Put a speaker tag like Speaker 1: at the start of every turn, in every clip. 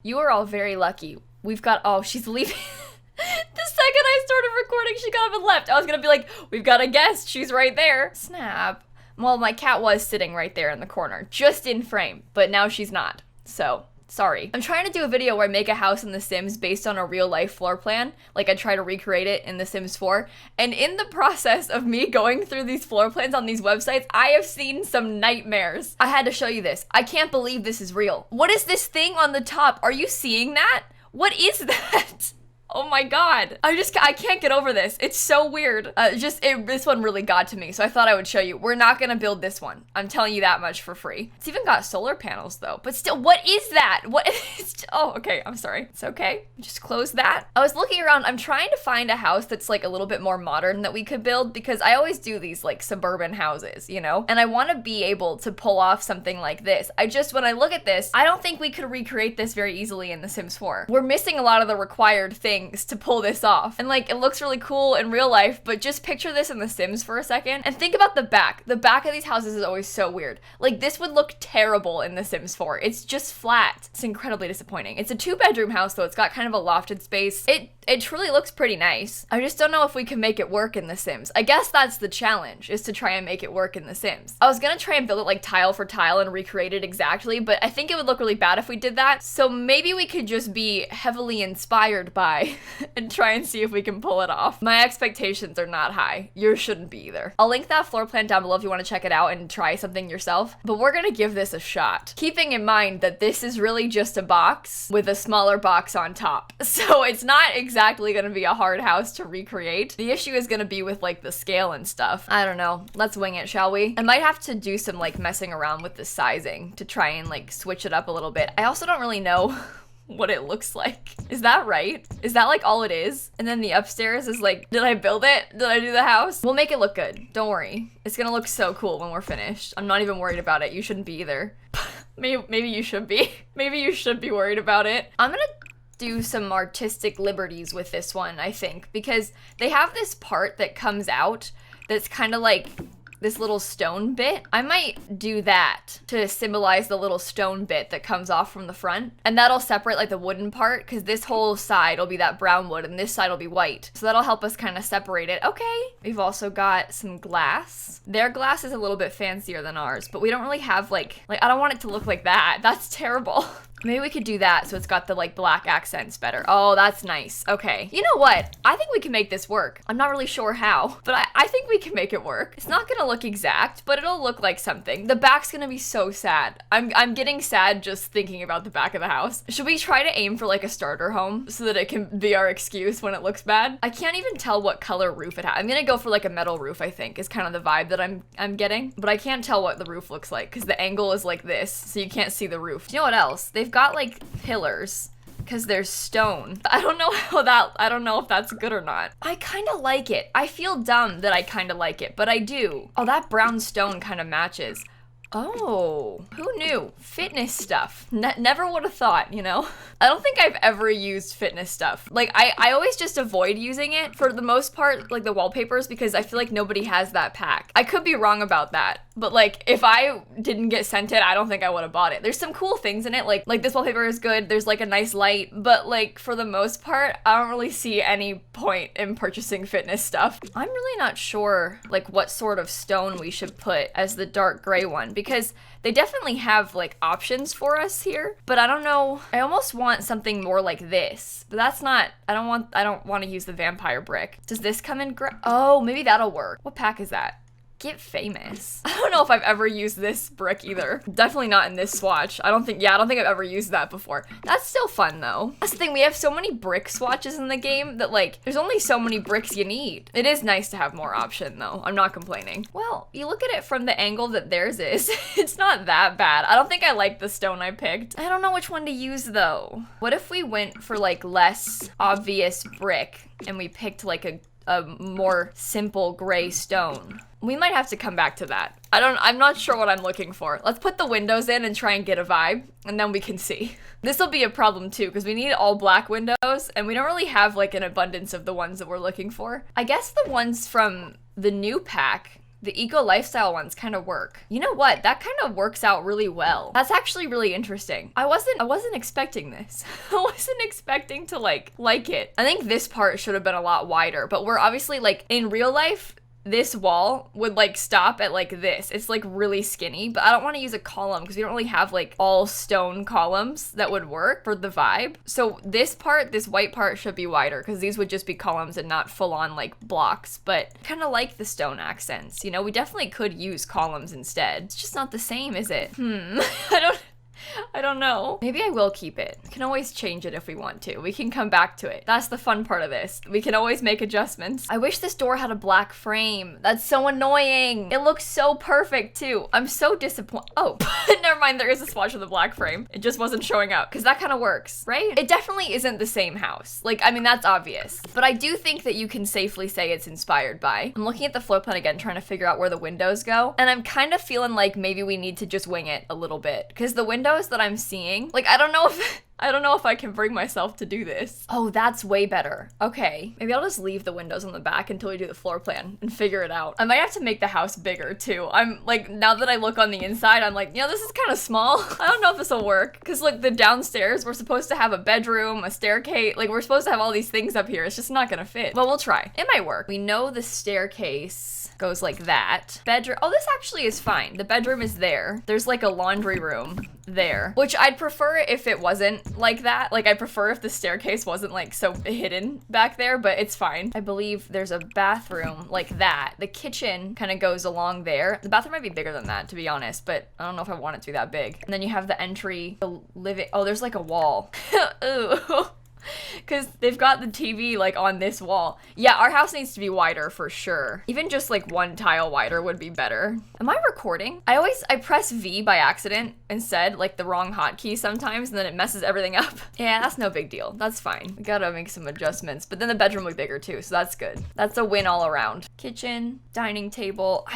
Speaker 1: You are all very lucky. We've got, oh, she's leaving. The second I started recording, she got up and left. I was gonna be like, we've got a guest. She's right there. Snap. Well, my cat was sitting right there in the corner, just in frame, but now she's not. So, sorry. I'm trying to do a video where I make a house in The Sims based on a real life floor plan. Like I try to recreate it in The Sims 4. And in the process of me going through these floor plans on these websites, I have seen some nightmares. I had to show you this. I can't believe this is real. What is this thing on the top? Are you seeing that? What is that? Oh my god. I can't get over this. It's so weird. This one really got to me, so I thought I would show you. We're not gonna build this one. I'm telling you that much for free. It's even got solar panels though, but still, what is that? What is, oh, okay, I'm sorry. It's okay. Just close that. I was looking around. I'm trying to find a house that's like a little bit more modern that we could build because I always do these like suburban houses, you know? And I want to be able to pull off something like this. When I look at this, I don't think we could recreate this very easily in The Sims 4. We're missing a lot of the required things to pull this off. And like, it looks really cool in real life, but just picture this in The Sims for a second and think about the back. The back of these houses is always so weird. Like this would look terrible in The Sims 4. It's just flat. It's incredibly disappointing. It's a 2-bedroom house though. It's got kind of a lofted space. It truly looks pretty nice. I just don't know if we can make it work in The Sims. I guess that's the challenge, is to try and make it work in The Sims. I was gonna try and build it like tile for tile and recreate it exactly, but I think it would look really bad if we did that. So maybe we could just be heavily inspired by and try and see if we can pull it off. My expectations are not high. Yours shouldn't be either. I'll link that floor plan down below if you want to check it out and try something yourself, but we're gonna give this a shot. Keeping in mind that this is really just a box with a smaller box on top. So it's not exactly gonna be a hard house to recreate. The issue is gonna be with like the scale and stuff. I don't know. Let's wing it, shall we? I might have to do some like messing around with the sizing to try and like switch it up a little bit. I also don't really know what it looks like. Is that right? Is that like all it is? And then the upstairs is like, did I build it? Did I do the house? We'll make it look good. Don't worry. It's gonna look so cool when we're finished. I'm not even worried about it. You shouldn't be either. Maybe you should be. Maybe you should be worried about it. I'm gonna do some artistic liberties with this one, I think, because they have this part that comes out that's kind of like this little stone bit. I might do that to symbolize the little stone bit that comes off from the front. And that'll separate like the wooden part, because this whole side will be that brown wood and this side will be white. So that'll help us kind of separate it. Okay. We've also got some glass. Their glass is a little bit fancier than ours, but we don't really have like I don't want it to look like that. That's terrible. Maybe we could do that so it's got the like black accents better. Oh, that's nice. Okay. You know what? I think we can make this work. I'm not really sure how, but I think we can make it work. It's not gonna look exact, but it'll look like something. The back's gonna be so sad. I'm getting sad just thinking about the back of the house. Should we try to aim for like a starter home so that it can be our excuse when it looks bad? I can't even tell what color roof it has. I'm gonna go for like a metal roof, I think, is kind of the vibe that I'm getting, but I can't tell what the roof looks like because the angle is like this, so you can't see the roof. Do you know what else? They've got like pillars because there's stone. I don't know if that's good or not. I kind of like it. I feel dumb that I kind of like it, but I do. Oh, that brown stone kind of matches. Oh, who knew? Fitness stuff. Never would have thought, you know? I don't think I've ever used fitness stuff. Like, I always just avoid using it for the most part, like the wallpapers, because I feel like nobody has that pack. I could be wrong about that, but like, if I didn't get sent it, I don't think I would have bought it. There's some cool things in it, like this wallpaper is good, there's like a nice light, but like, for the most part, I don't really see any point in purchasing fitness stuff. I'm really not sure, like, what sort of stone we should put as the dark gray one, because they definitely have like options for us here, but I don't know. I almost want something more like this, but that's not, I don't want to use the vampire brick. Does this come in gray? Oh, maybe that'll work. What pack is that? Get famous. I don't know if I've ever used this brick either. Definitely not in this swatch. I don't think I've ever used that before. That's still fun though. That's the thing, we have so many brick swatches in the game that like, there's only so many bricks you need. It is nice to have more option though. I'm not complaining. Well, you look at it from the angle that theirs is, it's not that bad. I don't think I like the stone I picked. I don't know which one to use though. What if we went for like less obvious brick and we picked like a more simple gray stone? We might have to come back to that. I'm not sure what I'm looking for. Let's put the windows in and try and get a vibe, and then we can see. This will be a problem too, because we need all black windows, and we don't really have like an abundance of the ones that we're looking for. I guess the ones from the new pack The eco lifestyle ones kind of work. You know what? That kind of works out really well. That's actually really interesting. I wasn't expecting this. I wasn't expecting to like it. I think this part should have been a lot wider, but we're obviously like in real life, this wall would like stop at like this. It's like really skinny, but I don't want to use a column because we don't really have like all stone columns that would work for the vibe. So this part, this white part should be wider because these would just be columns and not full on like blocks, but kind of like the stone accents. You know, we definitely could use columns instead. It's just not the same, is it? I don't know. Maybe I will keep it. We can always change it if we want to. We can come back to it. That's the fun part of this. We can always make adjustments. I wish this door had a black frame. That's so annoying. It looks so perfect too. I'm so disappointed. Oh, never mind. There is a swatch of the black frame. It just wasn't showing up because that kind of works, right? It definitely isn't the same house. Like, I mean, that's obvious. But I do think that you can safely say it's inspired by. I'm looking at the floor plan again, trying to figure out where the windows go. And I'm kind of feeling like maybe we need to just wing it a little bit because the windows that I'm seeing, like, I don't know if I can bring myself to do this. Oh, that's way better. Okay, maybe I'll just leave the windows on the back until we do the floor plan and figure it out. I might have to make the house bigger too. I'm like, now that I look on the inside, I'm like, you know, this is kind of small. I don't know if this will work. Cause look, the downstairs, we're supposed to have a bedroom, a staircase. Like we're supposed to have all these things up here. It's just not gonna fit. But we'll try. It might work. We know the staircase goes like that. Bedroom, oh, this actually is fine. The bedroom is there. There's like a laundry room there, which I'd prefer if it wasn't like that. Like I prefer if the staircase wasn't like so hidden back there, but it's fine. I believe there's a bathroom like that. The kitchen kind of goes along there. The bathroom might be bigger than that, to be honest, but I don't know if I want it to be that big. And then you have the entry, the living, oh, there's like a wall. Ooh. Because they've got the TV like on this wall. Yeah, our house needs to be wider for sure. Even just like one tile wider would be better. Am I recording? I press V by accident instead, like the wrong hotkey sometimes, and then it messes everything up. Yeah, that's no big deal. That's fine. We gotta make some adjustments, but then the bedroom will be bigger too, so that's good. That's a win all around. Kitchen, dining table.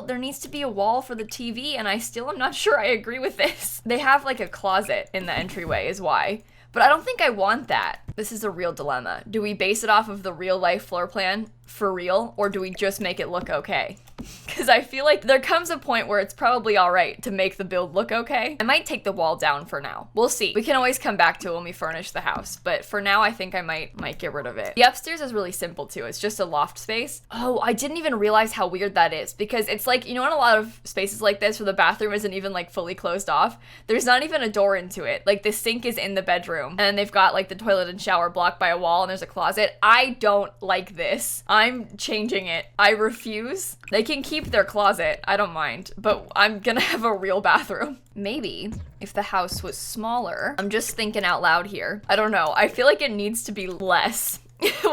Speaker 1: There needs to be a wall for the TV, and I still am not sure I agree with this. They have like a closet in the entryway is why. But I don't think I want that. This is a real dilemma. Do we base it off of the real life floor plan for real, or do we just make it look okay? Because I feel like there comes a point where it's probably all right to make the build look okay. I might take the wall down for now. We'll see. We can always come back to it when we furnish the house, but for now I think I might get rid of it. The upstairs is really simple too. It's just a loft space. Oh, I didn't even realize how weird that is, because it's like, you know, in a lot of spaces like this where the bathroom isn't even like fully closed off, there's not even a door into it. Like the sink is in the bedroom and they've got like the toilet and shower blocked by a wall and there's a closet. I don't like this. I'm changing it. I refuse. They can keep their closet. I don't mind, but I'm gonna have a real bathroom. Maybe if the house was smaller, I'm just thinking out loud here. I don't know. I feel like it needs to be less.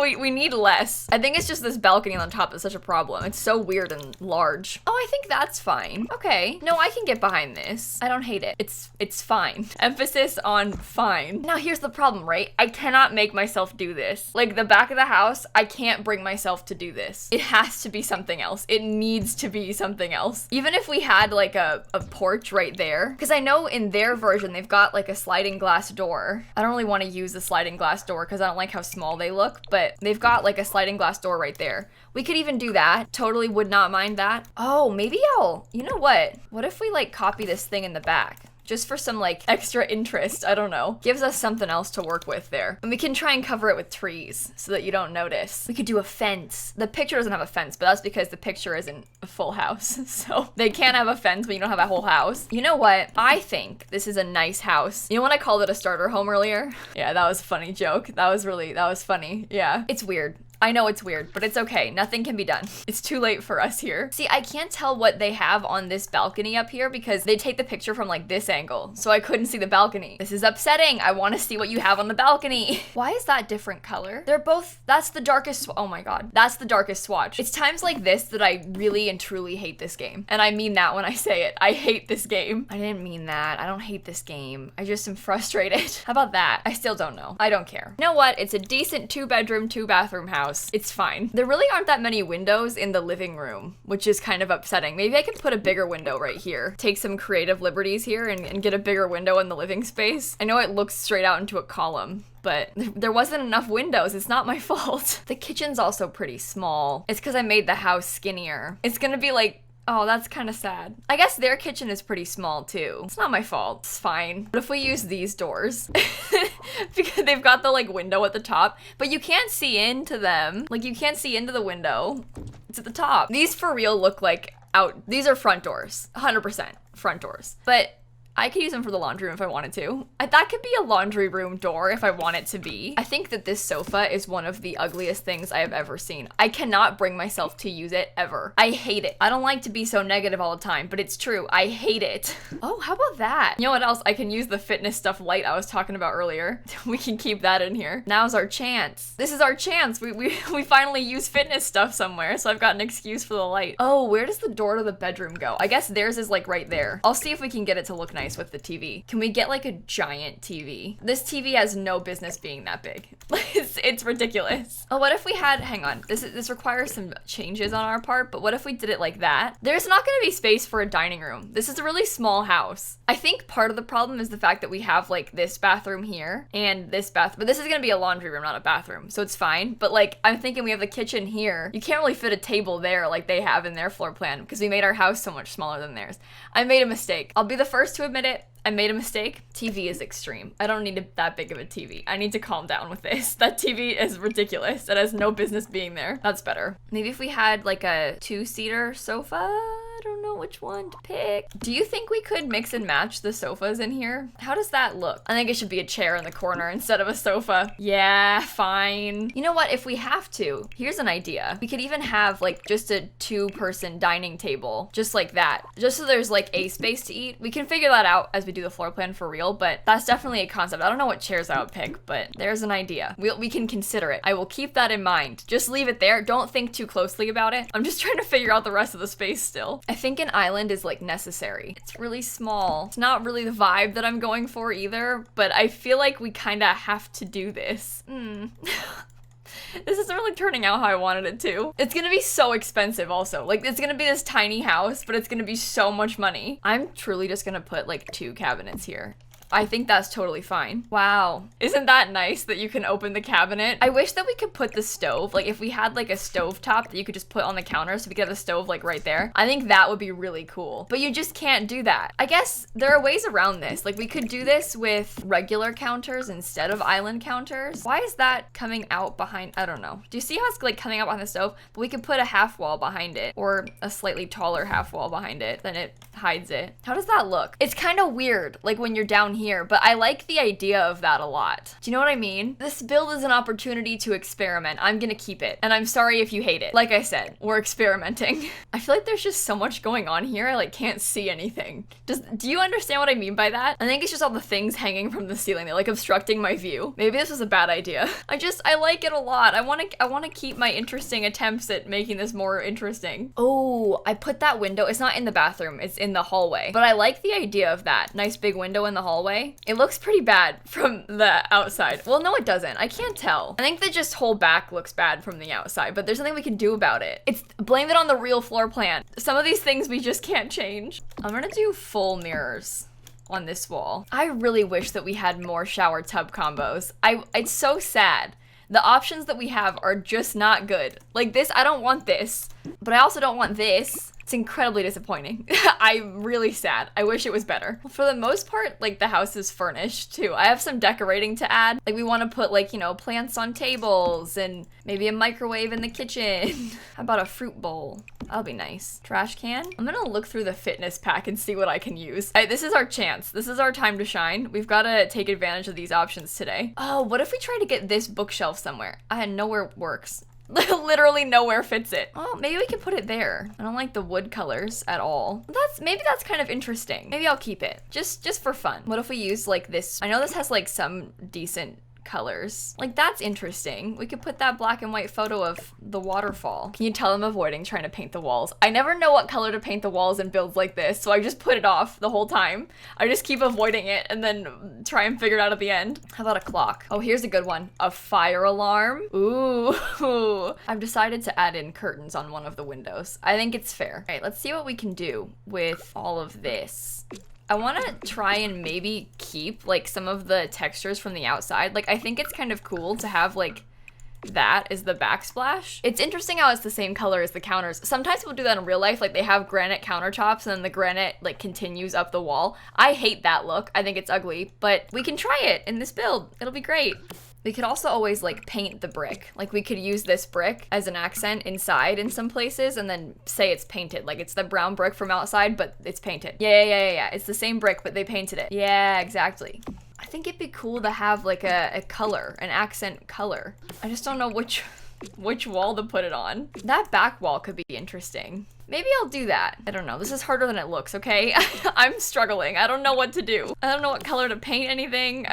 Speaker 1: we need less. I think it's just this balcony on top that's such a problem. It's so weird and large. Oh, I think that's fine. Okay. No, I can get behind this. I don't hate it. It's fine. Emphasis on fine. Now here's the problem, right? I cannot make myself do this. Like the back of the house, I can't bring myself to do this. It has to be something else. It needs to be something else. Even if we had like a porch right there, because I know in their version, they've got like a sliding glass door. I don't really want to use the sliding glass door because I don't like how small they look. But they've got like a sliding glass door right there. We could even do that. Totally would not mind that. Oh, maybe you know what? What if we like copy this thing in the back? Just for some like extra interest, I don't know. Gives us something else to work with there. And we can try and cover it with trees so that you don't notice. We could do a fence. The picture doesn't have a fence, but that's because the picture isn't a full house. So they can't have a fence, but you don't have a whole house. You know what? I think this is a nice house. You know when I called it a starter home earlier? Yeah, that was a funny joke. That was funny. Yeah, it's weird. I know it's weird, but it's okay. Nothing can be done. It's too late for us here. See, I can't tell what they have on this balcony up here because they take the picture from like this angle, so I couldn't see the balcony. This is upsetting. I want to see what you have on the balcony. Why is that different color? They're both, that's the darkest, oh my God. That's the darkest swatch. It's times like this that I really and truly hate this game. And I mean that when I say it. I hate this game. I didn't mean that. I don't hate this game. I just am frustrated. How about that? I still don't know. I don't care. You know what? It's a decent 2-bedroom, 2-bathroom house. house. It's fine. There really aren't that many windows in the living room, which is kind of upsetting. Maybe I could put a bigger window right here. Take some creative liberties here and get a bigger window in the living space. I know it looks straight out into a column, but there wasn't enough windows. It's not my fault. The kitchen's also pretty small. It's because I made the house skinnier. It's gonna be like, oh, that's kind of sad. I guess their kitchen is pretty small too. It's not my fault. It's fine. What if we use these doors? Because they've got the like window at the top, but you can't see into them. Like you can't see into the window. It's at the top. These for real look like these are front doors. 100% front doors. But I could use them for the laundry room if I wanted to. That could be a laundry room door if I want it to be. I think that this sofa is one of the ugliest things I have ever seen. I cannot bring myself to use it ever. I hate it. I don't like to be so negative all the time, but it's true. I hate it. Oh, how about that? You know what else? I can use the fitness stuff light I was talking about earlier. We can keep that in here. Now's our chance. This is our chance. We finally use fitness stuff somewhere, so I've got an excuse for the light. Oh, where does the door to the bedroom go? I guess theirs is like right there. I'll see if we can get it to look nice with the TV. Can we get like a giant TV? This TV has no business being that big. It's ridiculous. Oh, what if we had, hang on, this requires some changes on our part, but what if we did it like that? There's not gonna be space for a dining room. This is a really small house. I think part of the problem is the fact that we have like this bathroom here and this but this is gonna be a laundry room, not a bathroom, so it's fine. But like, I'm thinking we have the kitchen here. You can't really fit a table there like they have in their floor plan because we made our house so much smaller than theirs. I made a mistake. I'll be the first to admit it. I made a mistake. TV is extreme. I don't need that big of a TV. I need to calm down with this. That TV is ridiculous. It has no business being there. That's better. Maybe if we had like a 2-seater sofa? I don't know which one to pick. Do you think we could mix and match the sofas in here? How does that look? I think it should be a chair in the corner instead of a sofa. Yeah, fine. You know what? If we have to, here's an idea. We could even have like just a 2-person dining table, just like that. Just so there's like a space to eat. We can figure that out as we do the floor plan for real, but that's definitely a concept. I don't know what chairs I would pick, but there's an idea. We can consider it. I will keep that in mind. Just leave it there. Don't think too closely about it. I'm just trying to figure out the rest of the space still. I think an island is like necessary. It's really small. It's not really the vibe that I'm going for either, but I feel like we kind of have to do this. This isn't really turning out how I wanted it to. It's gonna be so expensive also. Like, it's gonna be this tiny house, but it's gonna be so much money. I'm truly just gonna put like 2 cabinets here. I think that's totally fine. Wow. Isn't that nice that you can open the cabinet? I wish that we could put the stove, like if we had like a stove top that you could just put on the counter so we could have the stove like right there. I think that would be really cool, but you just can't do that. I guess there are ways around this. Like we could do this with regular counters instead of island counters. Why is that coming out behind? I don't know. Do you see how it's like coming out behind the stove? But we could put a half wall behind it or a slightly taller half wall behind it. Then it hides it. How does that look? It's kind of weird, like when you're down here, but I like the idea of that a lot. Do you know what I mean? This build is an opportunity to experiment. I'm gonna keep it, and I'm sorry if you hate it. Like I said, we're experimenting. I feel like there's just so much going on here, I like can't see anything. Do you understand what I mean by that? I think it's just all the things hanging from the ceiling. They're like obstructing my view. Maybe this was a bad idea. I like it a lot. I wanna keep my interesting attempts at making this more interesting. Oh, I put that window. It's not in the bathroom, it's in the hallway. But I like the idea of that. Nice big window in the hallway. It looks pretty bad from the outside. Well, no, it doesn't. I can't tell. I think the just whole back looks bad from the outside, but there's something we can do about it. Blame it on the real floor plan. Some of these things we just can't change. I'm gonna do full mirrors on this wall. I really wish that we had more shower tub combos. It's so sad. The options that we have are just not good. Like this, I don't want this, but I also don't want this. It's incredibly disappointing. I'm really sad. I wish it was better. For the most part, like the house is furnished too. I have some decorating to add. Like we want to put like, you know, plants on tables and maybe a microwave in the kitchen. How about a fruit bowl? That'll be nice. Trash can. I'm gonna look through the fitness pack and see what I can use. This is our chance. This is our time to shine. We've got to take advantage of these options today. Oh, what if we try to get this bookshelf somewhere? I had nowhere works. Literally nowhere fits it. Oh, maybe we can put it there. I don't like the wood colors at all. Maybe that's kind of interesting. Maybe I'll keep it just for fun. What if we use like this? I know this has like some decent colors. Like, that's interesting. We could put that black and white photo of the waterfall. Can you tell I'm avoiding trying to paint the walls? I never know what color to paint the walls in builds like this, so I just put it off the whole time. I just keep avoiding it and then try and figure it out at the end. How about a clock? Oh, here's a good one. A fire alarm. Ooh. I've decided to add in curtains on one of the windows. I think it's fair. All right, let's see what we can do with all of this. I want to try and maybe keep like some of the textures from the outside. Like, I think it's kind of cool to have like that is the backsplash. It's interesting how it's the same color as the counters. Sometimes people do that in real life, like they have granite countertops and then the granite like continues up the wall. I hate that look. I think it's ugly, but we can try it in this build. It'll be great. We could also always like paint the brick. Like we could use this brick as an accent inside in some places and then say it's painted. Like it's the brown brick from outside, but it's painted. Yeah. It's the same brick, but they painted it. Yeah, exactly. I think it'd be cool to have like a color, an accent color. I just don't know which wall to put it on. That back wall could be interesting. Maybe I'll do that. I don't know. This is harder than it looks, okay? I'm struggling. I don't know what to do. I don't know what color to paint anything.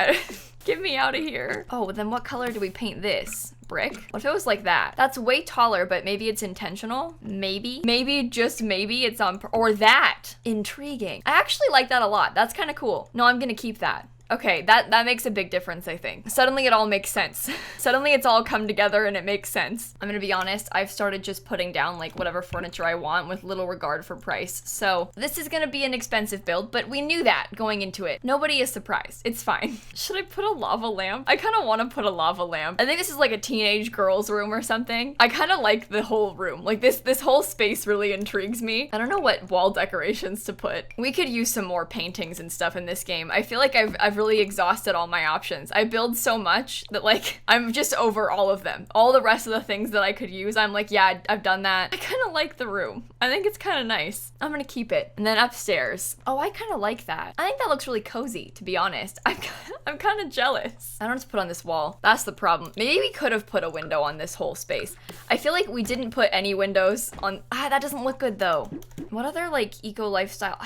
Speaker 1: Get me out of here. Oh, then what color do we paint this? Brick? What if it was like that? That's way taller, but maybe it's intentional? Maybe? Maybe, just maybe it's on, or that. Intriguing. I actually like that a lot. That's kind of cool. No, I'm gonna keep that. Okay, that makes a big difference, I think. Suddenly it all makes sense. Suddenly it's all come together and it makes sense. I'm gonna be honest, I've started just putting down like whatever furniture I want with little regard for price. So this is gonna be an expensive build, but we knew that going into it. Nobody is surprised. It's fine. Should I put a lava lamp? I kind of want to put a lava lamp. I think this is like a teenage girl's room or something. I kind of like the whole room. Like this whole space really intrigues me. I don't know what wall decorations to put. We could use some more paintings and stuff in this game. I feel like I've really exhausted all my options. I build so much that like I'm just over all of them. All the rest of the things that I could use, I'm like, yeah, I've done that. I kind of like the room. I think it's kind of nice. I'm gonna keep it. And then upstairs. Oh, I kind of like that. I think that looks really cozy, to be honest. I'm kind of jealous. I don't know what to put on this wall. That's the problem. Maybe we could have put a window on this whole space. I feel like we didn't put any windows on. That doesn't look good though. What other like eco lifestyle?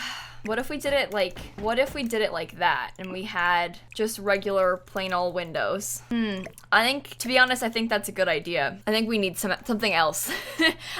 Speaker 1: What if we did it like that and we had just regular plain old windows? I think, to be honest, I think that's a good idea. I think we need something else.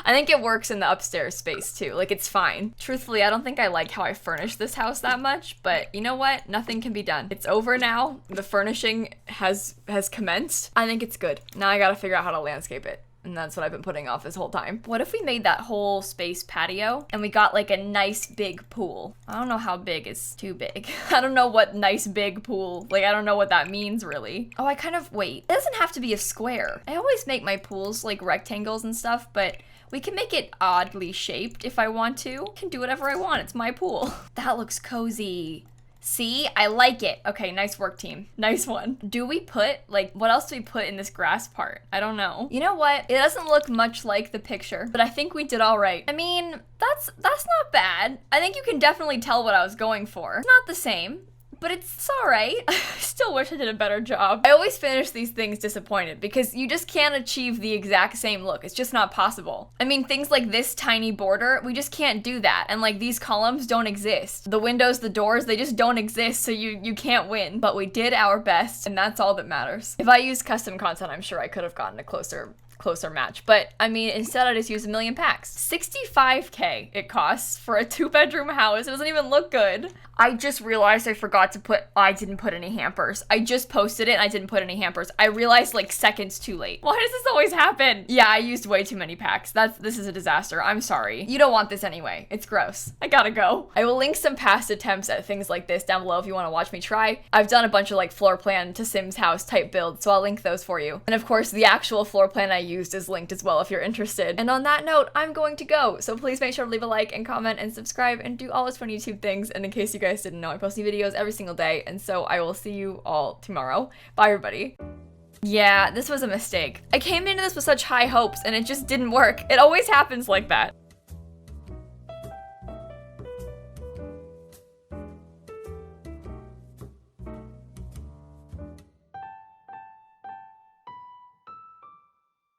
Speaker 1: I think it works in the upstairs space too. Like it's fine. Truthfully, I don't think I like how I furnished this house that much, but you know what? Nothing can be done. It's over now. The furnishing has commenced. I think it's good. Now I gotta figure out how to landscape it. And that's what I've been putting off this whole time. What if we made that whole space patio and we got like a nice big pool? I don't know how big is too big. I don't know what nice big pool, like I don't know what that means really. Oh, wait, it doesn't have to be a square. I always make my pools like rectangles and stuff, but we can make it oddly shaped if I want to. I can do whatever I want, it's my pool. That looks cozy. See, I like it. Okay, nice work, team. Nice one. Do we put, like, what else do we put in this grass part? I don't know. You know what? It doesn't look much like the picture, but I think we did all right. I mean, that's not bad. I think you can definitely tell what I was going for. It's not the same, but it's all right. I still wish I did a better job. I always finish these things disappointed because you just can't achieve the exact same look. It's just not possible. I mean, things like this tiny border, we just can't do that. And like these columns don't exist. The windows, the doors, they just don't exist, so you can't win. But we did our best, and that's all that matters. If I used custom content, I'm sure I could have gotten a closer match, but I mean, instead I just used 1,000,000 packs. 65K it costs for a 2-bedroom house. It doesn't even look good. I just realized I forgot to put, I didn't put any hampers. I just posted it and I didn't put any hampers. I realized like seconds too late. Why does this always happen? Yeah, I used way too many packs. This is a disaster. I'm sorry. You don't want this anyway. It's gross. I gotta go. I will link some past attempts at things like this down below if you want to watch me try. I've done a bunch of like floor plan to Sims house type builds, so I'll link those for you. And of course, the actual floor plan I used is linked as well if you're interested. And on that note, I'm going to go. So please make sure to leave a like and comment and subscribe and do all those fun YouTube things. And in case you guys didn't know, I post new videos every single day. And so I will see you all tomorrow. Bye, everybody. Yeah, this was a mistake. I came into this with such high hopes and it just didn't work. It always happens like that.